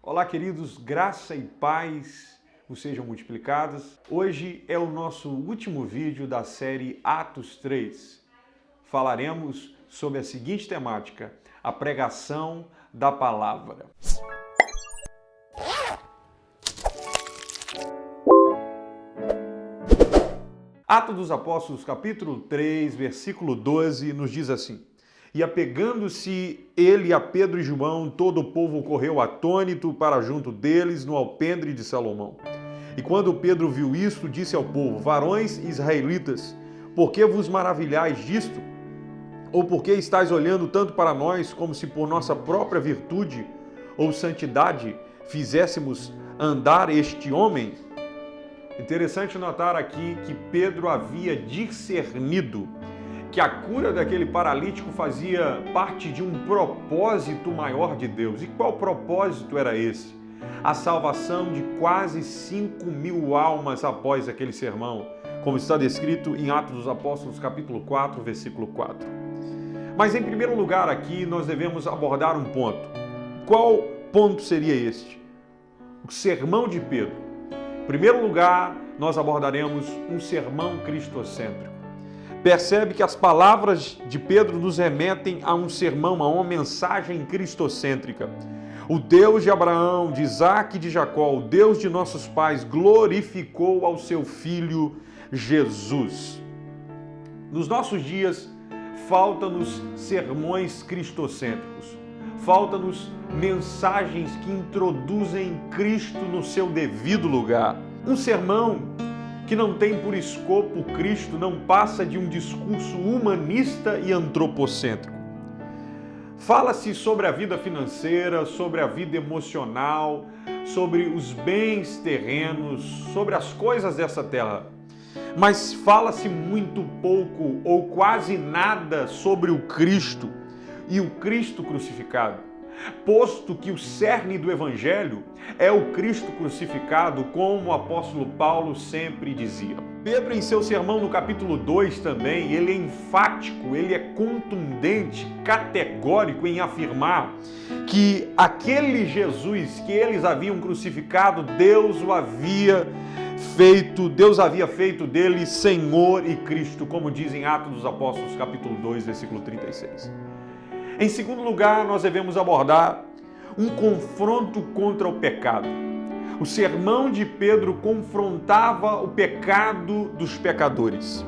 Olá, queridos, graça e paz vos sejam multiplicadas. Hoje é o nosso último vídeo da série Atos 3. Falaremos sobre a seguinte temática: a pregação da palavra. Atos dos Apóstolos, capítulo 3, versículo 12, nos diz assim: E apegando-se ele a Pedro e João, todo o povo correu atônito para junto deles no alpendre de Salomão. E quando Pedro viu isto, disse ao povo: Varões israelitas, por que vos maravilhais disto? Ou por que estáis olhando tanto para nós, como se por nossa própria virtude ou santidade fizéssemos andar este homem? Interessante notar aqui que Pedro havia discernido que a cura daquele paralítico fazia parte de um propósito maior de Deus. E qual propósito era esse? A salvação de quase 5.000 almas após aquele sermão, como está descrito em Atos dos Apóstolos, capítulo 4, versículo 4. Mas em primeiro lugar aqui nós devemos abordar um ponto. Qual ponto seria este? O sermão de Pedro. Em primeiro lugar, nós abordaremos um sermão cristocêntrico. Percebe que as palavras de Pedro nos remetem a um sermão, a uma mensagem cristocêntrica. O Deus de Abraão, de Isaac e de Jacó, o Deus de nossos pais, glorificou ao seu Filho Jesus. Nos nossos dias, falta-nos sermões cristocêntricos. Falta-nos mensagens que introduzem Cristo no seu devido lugar. Um sermão que não tem por escopo Cristo não passa de um discurso humanista e antropocêntrico. Fala-se sobre a vida financeira, sobre a vida emocional, sobre os bens terrenos, sobre as coisas dessa terra. Mas fala-se muito pouco ou quase nada sobre o Cristo e o Cristo crucificado, posto que o cerne do Evangelho é o Cristo crucificado, como o apóstolo Paulo sempre dizia. Pedro, em seu sermão no capítulo 2 também, ele é enfático, ele é contundente, categórico em afirmar que aquele Jesus que eles haviam crucificado, Deus havia feito dele Senhor e Cristo, como diz em Atos dos Apóstolos, capítulo 2, versículo 36. Em segundo lugar, nós devemos abordar um confronto contra o pecado. O sermão de Pedro confrontava o pecado dos pecadores.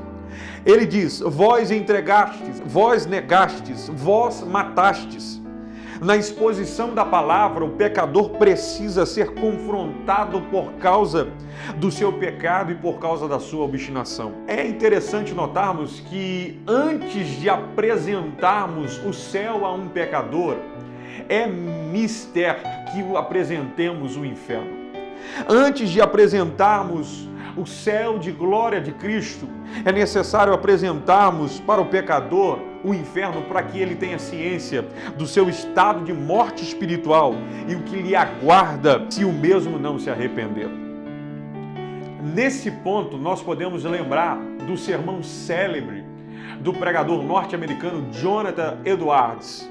Ele diz: vós entregastes, vós negastes, vós matastes. Na exposição da palavra, o pecador precisa ser confrontado por causa do seu pecado e por causa da sua obstinação. É interessante notarmos que antes de apresentarmos o céu a um pecador, é mister que apresentemos o inferno. Antes de apresentarmos o céu de glória de Cristo, é necessário apresentarmos para o pecador o inferno, para que ele tenha ciência do seu estado de morte espiritual e o que lhe aguarda se o mesmo não se arrepender. Nesse ponto, nós podemos lembrar do sermão célebre do pregador norte-americano Jonathan Edwards,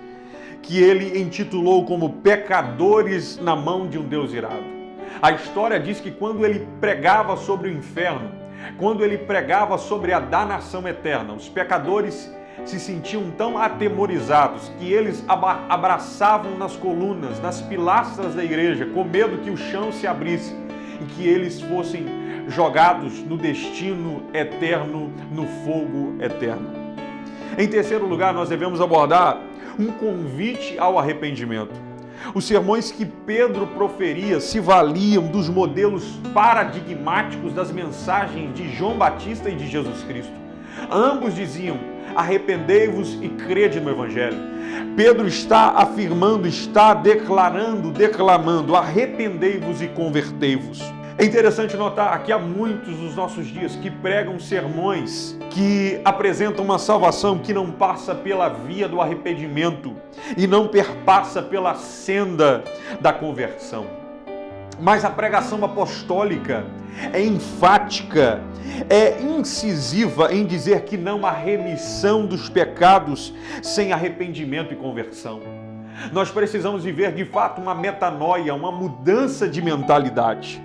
que ele intitulou como Pecadores na Mão de um Deus Irado. A história diz que quando ele pregava sobre o inferno, quando ele pregava sobre a danação eterna, os pecadores se sentiam tão atemorizados que eles abraçavam nas colunas, nas pilastras da igreja, com medo que o chão se abrisse e que eles fossem jogados no destino eterno, no fogo eterno. Em terceiro lugar, nós devemos abordar um convite ao arrependimento. Os sermões que Pedro proferia se valiam dos modelos paradigmáticos das mensagens de João Batista e de Jesus Cristo. Ambos diziam: arrependei-vos e crede no Evangelho. Pedro está afirmando, está declamando: arrependei-vos e convertei-vos. É interessante notar que há muitos dos nossos dias que pregam sermões que apresentam uma salvação que não passa pela via do arrependimento e não perpassa pela senda da conversão. Mas a pregação apostólica é enfática, é incisiva em dizer que não há remissão dos pecados sem arrependimento e conversão. Nós precisamos viver de fato uma metanoia, uma mudança de mentalidade.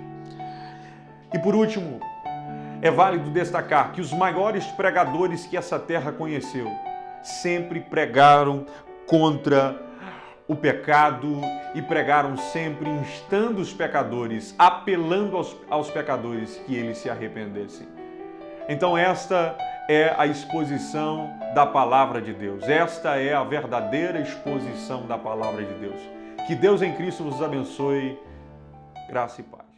E por último, é válido destacar que os maiores pregadores que essa terra conheceu sempre pregaram contra o pecado e pregaram sempre instando os pecadores, apelando aos pecadores que eles se arrependessem. Então esta é a exposição da palavra de Deus. Esta é a verdadeira exposição da palavra de Deus. Que Deus em Cristo vos abençoe. Graça e paz.